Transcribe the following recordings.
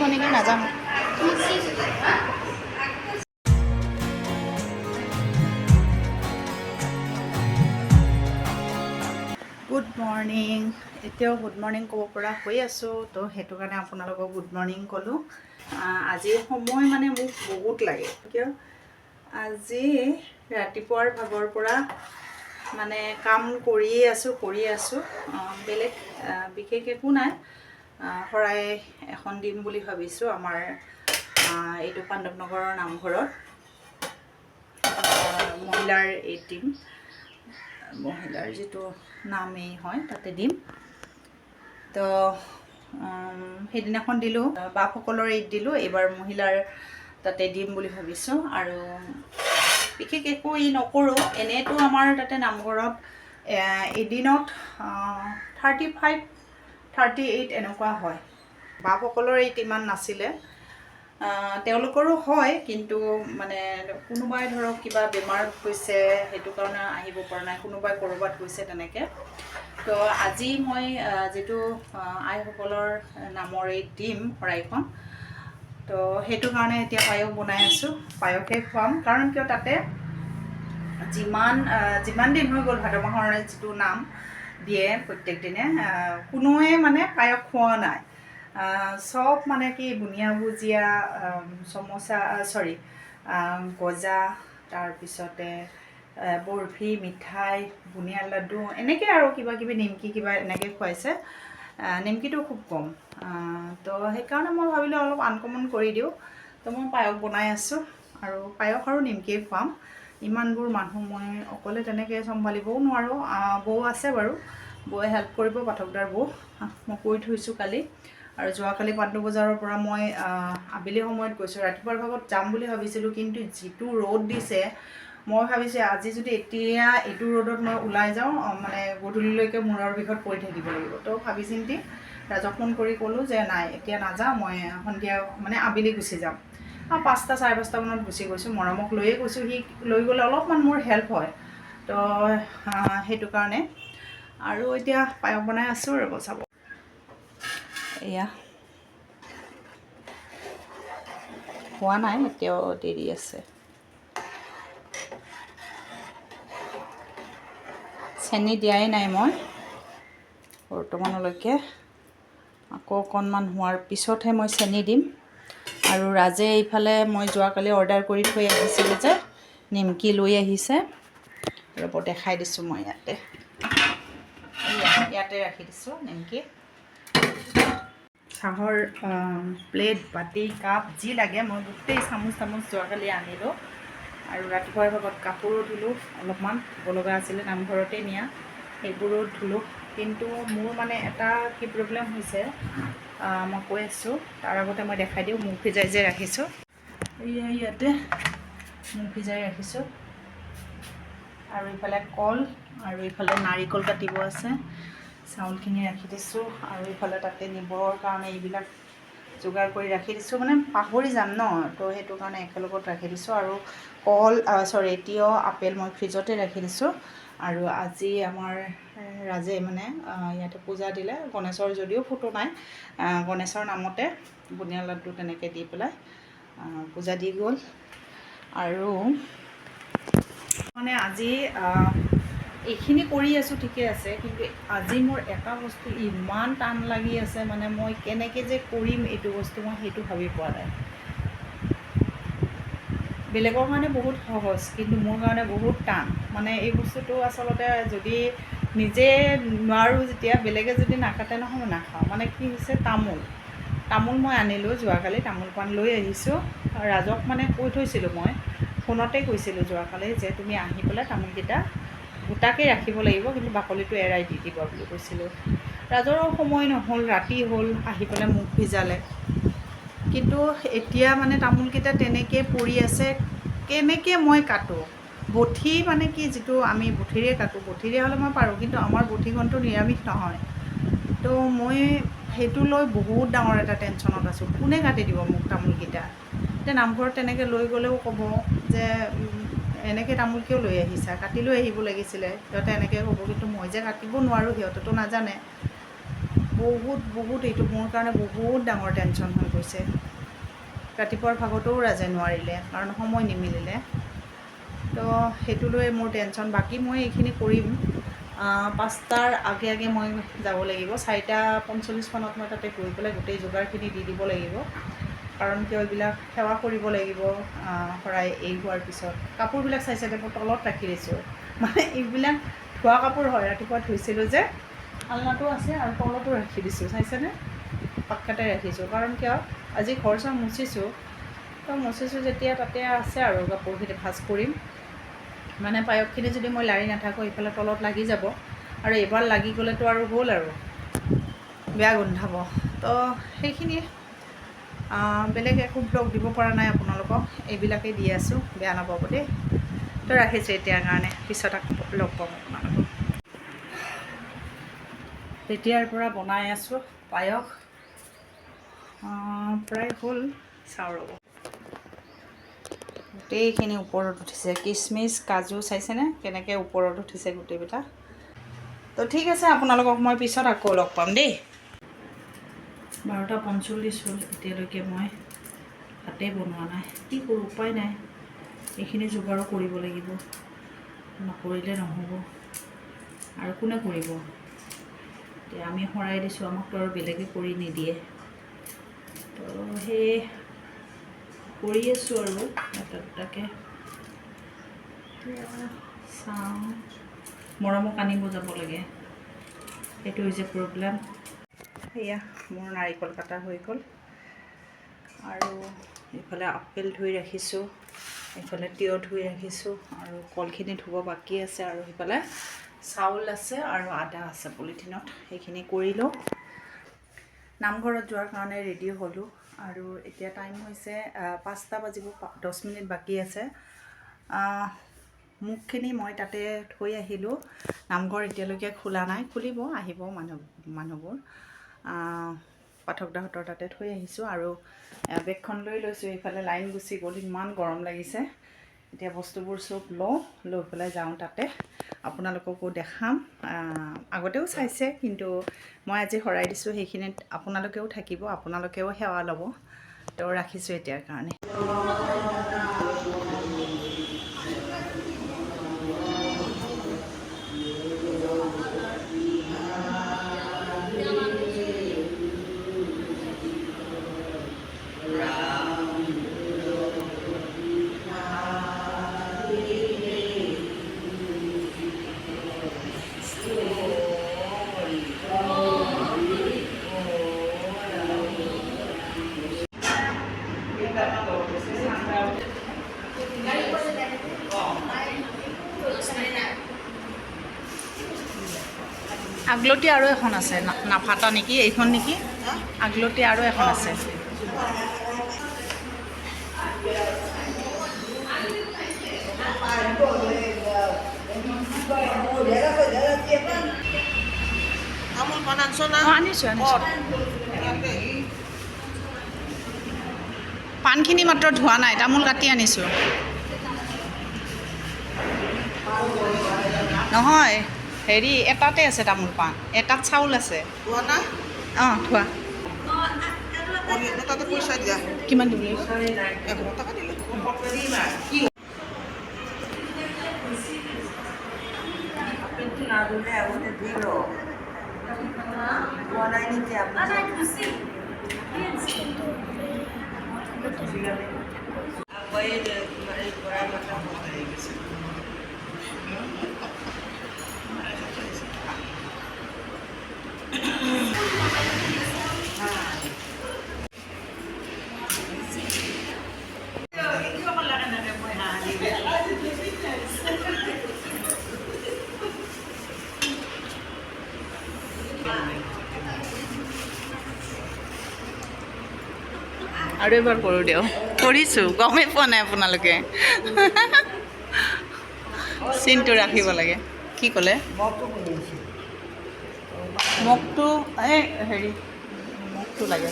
হয় নেকি নাজানো। Good morning. এতিয়াও গুড মৰ্ণিং ক'ব পৰা হৈ আছোঁ, তো সেইটো কাৰণে আপোনালোকক গুড মৰ্ণিং ক'লোঁ। আজি সময় মানে মোক বহুত লাগে, কিয় আজি ৰাতিপুৱাৰ ভাগৰ পৰা মানে কাম কৰিয়ে আছোঁ। বেলেগ বিশেষ একো নাই। শৰাই এখন দিম বুলি ভাবিছোঁ আমাৰ এইটো পাণ্ডৱনগৰৰ নামঘৰত। মহিলাৰ এই টিম, মহিলাৰ যিটো নামেই হয় তাতে দিম। তো সেইদিনাখন দিলোঁ, বাপসকলৰ ঈদ দিলোঁ, এইবাৰ মহিলাৰ তাতে দিম বুলি ভাবিছোঁ। আৰু বিশেষ একো নকৰোঁ, এনেইতো আমাৰ তাতে নামঘৰত এদিনত 35, 38 এনেকুৱা হয়। বাপসকলৰ ঈদ ইমান নাছিলে, তেওঁলোকৰো হয়, কিন্তু মানে কোনোবাই ধৰক কিবা বেমাৰ হৈছে সেইটো কাৰণে আহিব পৰা নাই, কোনোবাই ক'ৰবাত গৈছে তেনেকৈ। তো আজি মই যিটো আইসকলৰ নামৰে দিম শৰাইখন, তো সেইটো কাৰণে এতিয়া পায়স বনাই আছোঁ। পায়সে খুৱাম, কাৰণ কিয় তাতে যিমান দিন হৈ গ'ল ভাদ মাহৰ যিটো নাম দিয়ে প্ৰত্যেক দিনে, কোনোৱে মানে পায়স খোৱা নাই। চব মানে কি বুনিয়া ভুজিয়া, সমোচা, গজা, তাৰপিছতে বৰফি, মিঠাই, বুনিয়া লাডু, এনেকৈ আৰু কিবা কিবি নিমকি কিবা এনেকৈ খুৱাইছে। নিমকিটো খুব কম, তো সেইকাৰণে মই ভাবিলোঁ অলপ আনকমন কৰি দিওঁ। তো মই পায়স বনাই আছোঁ, আৰু পায়স আৰু নিমকিয়ে খুৱাম। ইমানবোৰ মানুহ মই অকলে তেনেকৈ চম্ভালিবও নোৱাৰোঁ। বৌ আছে বাৰু, বৌয়ে হেল্প কৰিব, পাঠকদাৰ বৌ, মই কৈ থৈছোঁ কালি। আৰু যোৱাকালি পাণ্ডু বজাৰৰ পৰা মই আবেলি সময়ত গৈছোঁ। ৰাতিপুৱাৰ ভাগত যাম বুলি ভাবিছিলোঁ, কিন্তু যিটো ৰ'দ দিছে, মই ভাবিছোঁ আজি যদি এতিয়া এইটো ৰ'দত মই ওলাই যাওঁ, মানে গধূলিলৈকে মূৰৰ বিষত পৰি থাকিব লাগিব। তো ভাবি চিন্তি ৰাজক ফোন কৰি ক'লোঁ যে নাই, এতিয়া নাযাওঁ, মই সন্ধিয়া মানে আবেলি গুচি যাম। 5টা, 5:30 মানত গুচি গৈছোঁ। মৰমক লৈয়ে গৈছোঁ, সি লৈ গ'লে অলপমান মোৰ হেল্প হয়। তো সেইটো কাৰণে আৰু এতিয়া পায়স বনাই আছোঁ। ৰ'ব চাব, এয়া হোৱা নাই, এতিয়াও দেৰি আছে। চেনি দিয়াই নাই মই বৰ্তমানলৈকে, আকৌ অকণমান হোৱাৰ পিছতহে মই চেনি দিম। আৰু ৰাজে এইফালে মই যোৱাকালি অৰ্ডাৰ কৰি থৈ আহিছিলোঁ যে নিমকি লৈ আহিছে। ৰ'ব দেখাই দিছোঁ, মই ইয়াতে ৰাখি দিছোঁ নিমকি। চাহৰ প্লেট, বাতি, কাপ যি লাগে মই গোটেই চামুচ যোৱাকালি আনিলোঁ। আৰু ৰাতিপুৱাৰ ভাগত কাপোৰো ধুলোঁ, অলপমান ধুব লগা আছিলে নামঘৰতে নিয়া, সেইবোৰো ধুলোঁ। কিন্তু মোৰ মানে এটা কি প্ৰব্লেম হৈছে, মই কৈ আছোঁ, তাৰ আগতে মই দেখাই দিওঁ। মুখ ভিজাই যে ৰাখিছোঁ, ইয়াতে মুখ ভিজাই ৰাখিছোঁ। আৰু ইফালে কল, আৰু ইফালে নাৰিকল কাটিব আছে, চাউলখিনি ৰাখি দিছোঁ। আৰু ইফালে তাতে নিবৰ কাৰণে এইবিলাক যোগাৰ কৰি ৰাখি দিছোঁ, মানে পাহৰি যাম ন, তো সেইটো কাৰণে একেলগত ৰাখি দিছোঁ। আৰু কল, তিয়ঁহ, আপেল মই ফ্ৰিজতে ৰাখি দিছোঁ। আৰু আজি আমাৰ ৰাজে মানে ইয়াতে পূজা দিলে, গণেশৰ যদিও ফটো নাই, গণেশৰ নামতে বুনিয়া লাডু তেনেকৈ দি পেলাই পূজা দি গ'ল। আৰু মানে আজি এইখিনি কৰি আছোঁ, ঠিকে আছে, কিন্তু আজি মোৰ এটা বস্তু ইমান টান লাগি আছে, মানে মই কেনেকৈ যে কৰিম এইটো বস্তু, মই সেইটো ভাবি পোৱা নাই। বেলেগৰ কাৰণে বহুত সহজ, কিন্তু মোৰ কাৰণে বহুত টান। মানে এই বস্তুটো আচলতে যদি নিজে নোৱাৰোঁ, যেতিয়া বেলেগে যদি নাকাটে নহয়, মই নাখাওঁ। মানে কি হৈছে, তামোল মই আনিলোঁ যোৱাকালি, তামোল পাণ লৈ আহিছোঁ। ৰাজক মানে কৈ থৈছিলোঁ, মই ফোনতে কৈছিলোঁ যোৱাকালি যে তুমি আহি পেলাই তামোলকেইটা গোটাকৈ ৰাখিব লাগিব, কিন্তু বাকলিটো এৰাই দি দিব বুলি কৈছিলোঁ। ৰাজৰো সময় নহ'ল, ৰাতি হ'ল, আহি পেলাই মুখ ভিজালে। কিন্তু এতিয়া মানে তামোলকেইটা তেনেকৈ পৰি আছে, কেনেকৈ মই কাটোঁ। বঠি মানে কি, যিটো আমি বঠিৰে কাটোঁ, বঠিৰে হ'লে মই পাৰোঁ, কিন্তু আমাৰ বঠিখনটো নিৰামিষ নহয়। তো মই সেইটো লৈ বহুত ডাঙৰ এটা টেনশ্যনত আছোঁ, কোনে কাটি দিব মোক তামোলকেইটা। এতিয়া নামঘৰত তেনেকৈ লৈ গ'লেও ক'ব যে এনেকৈ তামোল কিয় লৈ আহিছা, কাটি লৈ আহিব লাগিছিলে, সিহঁতে এনেকৈ ক'ব। কিন্তু মই যে কাটিব নোৱাৰোঁ, সিহঁতেতো নাজানে। বহুত এইটো মোৰ কাৰণে বহুত ডাঙৰ টেনশ্যন হৈ গৈছে। ৰাতিপুৱাৰ ভাগতেও ৰাজে নোৱাৰিলে কাৰণ সময় নিমিলিলে। তো সেইটো লৈ মোৰ টেনশ্যন। বাকী মই এইখিনি কৰিম, 5টাৰ আগে আগে মই যাব লাগিব। 4:45 মই তাতে গৈ পেলাই গোটেই যোগাৰখিনি দি দিব লাগিব। কাৰণ কিয় এইবিলাক সেৱা কৰিব লাগিব। শৰাই এই হোৱাৰ পিছত কাপোৰবিলাক চাইছে মই তলত ৰাখি দিছোঁ, মানে এইবিলাক ধোৱা কাপোৰ হয়, ৰাতিপুৱা ধুইছিলোঁ যে, আলনাটো আছে আৰু তলতো ৰাখি দিছোঁ, চাইছেনে? পাক্কাতে ৰাখিছোঁ। কাৰণ কিয় আজি ঘৰ চৰ মুচিছোঁ, তো মুচিছোঁ যেতিয়া তাতে আছে আৰু কাপোৰখিনি ভাজ কৰিম। মানে পায়সখিনি যদি মই লাৰি নাথাকোঁ এইফালে তলত লাগি যাব, আৰু এইবাৰ লাগি গ'লেতো আৰু হ'ল আৰু বেয়া গোন্ধাব। তো সেইখিনি বেলেগ একো ব্লগ দিব পৰা নাই আপোনালোকক, এইবিলাকেই দি আছোঁ, বেয়া নাপাব দেই। তো ৰাখিছোঁ এতিয়াৰ কাৰণে, পিছত আকৌ লগ পাম আপোনালোকক। তেতিয়াৰ পৰা বনাই আছোঁ পায়স, প্ৰায় হ'ল, চাওঁ ৰ'ব। গোটেইখিনি ওপৰত উঠিছে, কিচমিচ কাজু চাইছেনে কেনেকৈ ওপৰত উঠিছে গোটেইবিলাক। তো ঠিক আছে, আপোনালোকক মই পিছত আকৌ লগ পাম দেই। 12:45 হ'ল, এতিয়ালৈকে মই ভাতেই বনোৱা নাই। কি কৰোঁ, উপায় নাই, এইখিনি যোগাৰো কৰিব লাগিব, নকৰিলে নহ'ব। আৰু কোনে কৰিব? এতিয়া আমি শৰাই দিছোঁ, আমাকতো আৰু বেলেগে কৰি নিদিয়ে। তো সেই কৰি আছোঁ আৰু এটা দুটাকৈ। চাওঁ, মৰমক আনিব যাব লাগে, সেইটো হৈছে প্ৰব্লেম। সেয়া মোৰ নাৰিকল কাটা হৈ গ'ল, আৰু এইফালে আপেল ধুই ৰাখিছোঁ, এইফালে তিয়ঁহ ধুই ৰাখিছোঁ, আৰু কলখিনি ধুব বাকী আছে, আৰু সেইফালে চাউল আছে আৰু আদা আছে পলিথিনত, সেইখিনি কৰি লওঁ। নামঘৰত যোৱাৰ কাৰণে ৰেডি হ'লোঁ, আৰু এতিয়া টাইম হৈছে 5টা বাজিব 10 মিনিট বাকী আছে। মুখখিনি মই তাতে থৈ আহিলোঁ, নামঘৰ এতিয়ালৈকে খোলা নাই, খুলিব, আহিব মানুহবোৰ। পাঠকদাহঁতৰ তাতে থৈ আহিছোঁ, আৰু বেগখন লৈ লৈছোঁ। এইফালে লাইন গুচি গ'ল, ইমান গৰম লাগিছে। এতিয়া বস্তুবোৰ চব লৈ পেলাই যাওঁ তাতে, আপোনালোককো দেখাম। আগতেও চাইছে, কিন্তু মই আজি শৰাই দিছোঁ, সেইখিনিত আপোনালোকেও থাকিব, আপোনালোকেও সেৱা ল'ব। তো ৰাখিছোঁ এতিয়াৰ কাৰণে। আগলতি আৰু এখন আছে, নাফাটা নেকি, এইখন নেকি? আগলতি আৰু এখন আছে। আনিছোঁ। পাণখিনি মাত্ৰ ধোৱা নাই, তামোল কাটি আনিছোঁ। নহয়, হেৰি এটাতে আছে তামোল পাণ, এটাত চাউল আছে। অঁ, থোৱা। কিমান দিব লাগিব? আৰু এবাৰ কৰোঁ দিয়ক, কৰিছোঁ, গমেই পোৱা নাই আপোনালোকে। চিনটো ৰাখিব লাগে। কি ক'লে? মগটো এই হেৰি মগটো লাগে।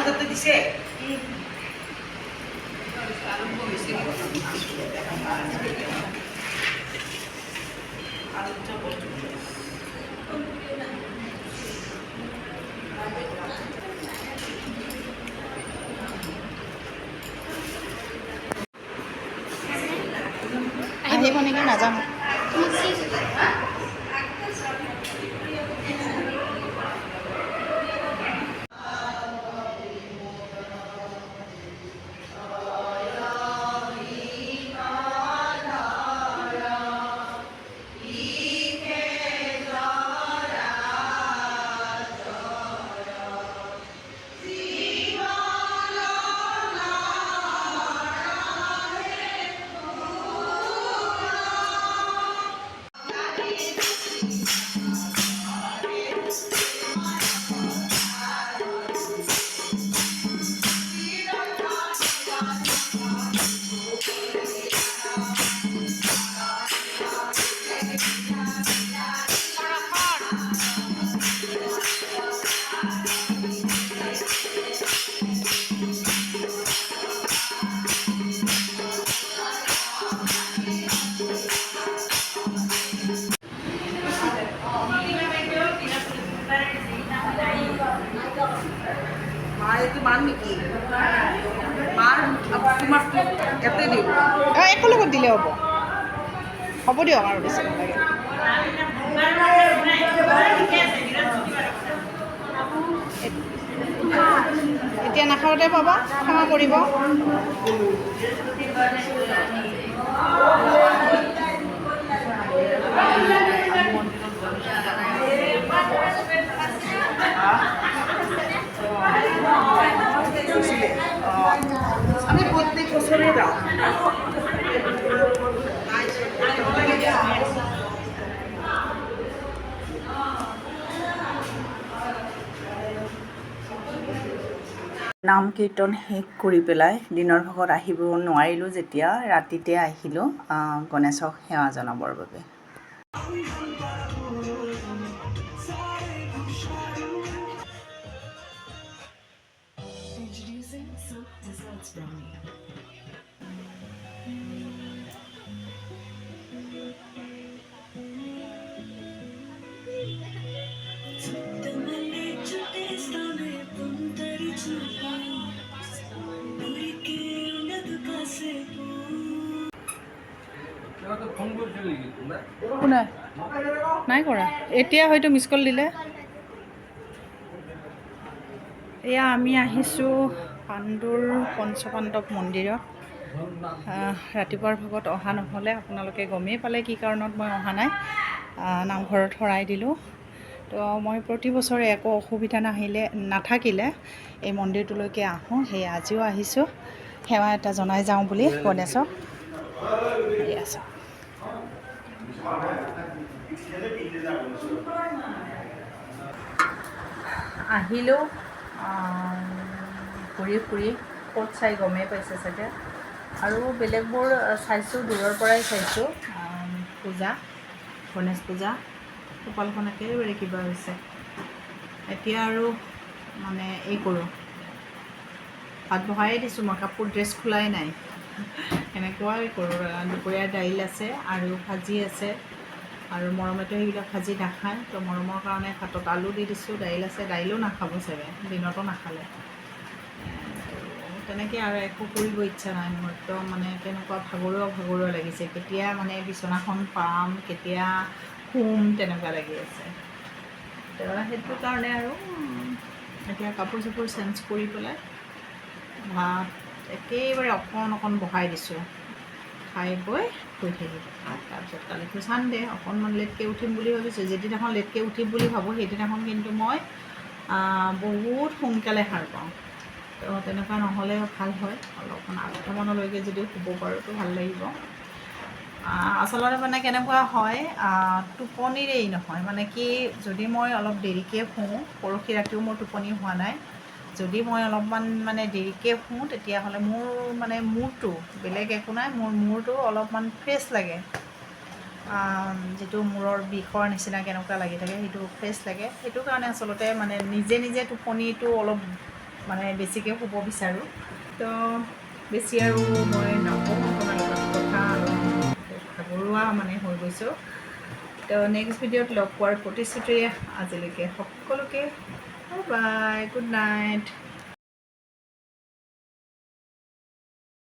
যাতে দিছে আহিব নেকি নাজানো। একেলগত দিলে হ'ব হ'ব দিয়ক আৰু বেছি নালাগে। এতিয়া নাখাওঁতে পাবা, ক্ষমা কৰিব। আমি প্ৰত্যেক বছৰে যাও নাম কীৰ্তন শেষ কৰি পেলাই দিনৰ ভাগত আহিব নোৱাৰিলোঁ যেতিয়া ৰাতিতে আহিলোঁ গণেশক সেৱা জনাবৰ বাবে। কোনে নাই কৰা, এতিয়া হয়তো মিছ কল দিলে। এয়া আমি আহিছোঁ পাণ্ডুৰ পঞ্চপাণ্ডৱ মন্দিৰত। ৰাতিপুৱাৰ ভাগত অহা নহ'লে, আপোনালোকে গমেই পালে কি কাৰণত মই অহা নাই। নামঘৰত শৰাই দিলোঁ। তো মই প্ৰতি বছৰে একো অসুবিধা নাথাকিলে এই মন্দিৰটোলৈকে আহোঁ। সেয়ে আজিও আহিছোঁ সেৱা এটা জনাই যাওঁ বুলি গণেশক। আহিলোঁ ঘূৰি ফুৰি, ক'ত চাই গমেই পাইছে চাগে। আৰু বেলেগবোৰ চাইছোঁ, দূৰৰ পৰাই চাইছোঁ। পূজা, গণেশ পূজা, কপালখন একেবাৰে কিবা হৈছে। এতিয়া আৰু মানে এই কৰোঁ, ভাত বহাই দিছোঁ মই, কাপোৰ ড্ৰেছ খোলাই নাই। এনেকুৱাই কৰোঁ। দুপৰীয়া দাইল আছে আৰু ভাজি আছে, আৰু মৰমেতো সেইবিলাক ভাজি নাখায়। তো মৰমৰ কাৰণে ভাতত আলু দি দিছোঁ, দাইল আছে, দাইলো নাখাব চাগে, দিনতো নাখালে। তেনেকৈ আৰু একো কৰিব ইচ্ছা নাই মোৰ। একদম মানে কেনেকুৱা ভাগৰুৱা লাগিছে। কেতিয়া মানে বিচনাখন পাম, কেতিয়া শুম, তেনেকুৱা লাগি আছে। সেইটো কাৰণে আৰু এতিয়া কাপোৰ চাপোৰ চেঞ্জ কৰি পেলাই ভাত একেবাৰে অকণ বহাই দিছোঁ। খাই বৈ শুই থাকিব। তাৰপিছত কালিতো চানডে, অকণমান লেটকৈ উঠিম বুলি ভাবিছোঁ। যিদিনাখন লেটকৈ উঠিম বুলি ভাবোঁ সেইদিনাখন কিন্তু মই বহুত সোনকালে সাৰ পাওঁ। তো তেনেকুৱা নহ'লে ভাল হয়, অলপমান 8টামানলৈকে যদি শুব পাৰোঁ তো ভাল লাগিব। আচলতে মানে কেনেকুৱা হয়, টোপনিৰেই নহয়, মানে কি, যদি মই অলপ দেৰিকৈ শুওঁ, পৰহি ৰাতিও মোৰ টোপনি হোৱা নাই, যদি মই অলপমান মানে দেৰিকৈ শুওঁ তেতিয়াহ'লে মোৰ মানে মূৰটো, বেলেগ একো নাই, মোৰ মূৰটো অলপমান ফ্ৰেছ লাগে। যিটো মূৰৰ বিষৰ নিচিনা কেনেকুৱা লাগি থাকে, সেইটো ফ্ৰেছ লাগে। সেইটো কাৰণে আচলতে মানে নিজে টোপনিটো অলপ মানে বেছিকৈ শুব বিচাৰোঁ। তো বেছি আৰু মই নকওঁ আপোনাৰ লগত কথা, আৰু ভাগৰুৱা মানে হৈ গৈছোঁ। তো নেক্সট ভিডিঅ'ত লগ পোৱাৰ প্ৰতিশ্ৰুতিৰে আজিলৈকে সকলোকে বাই বাই, গুড নাইট।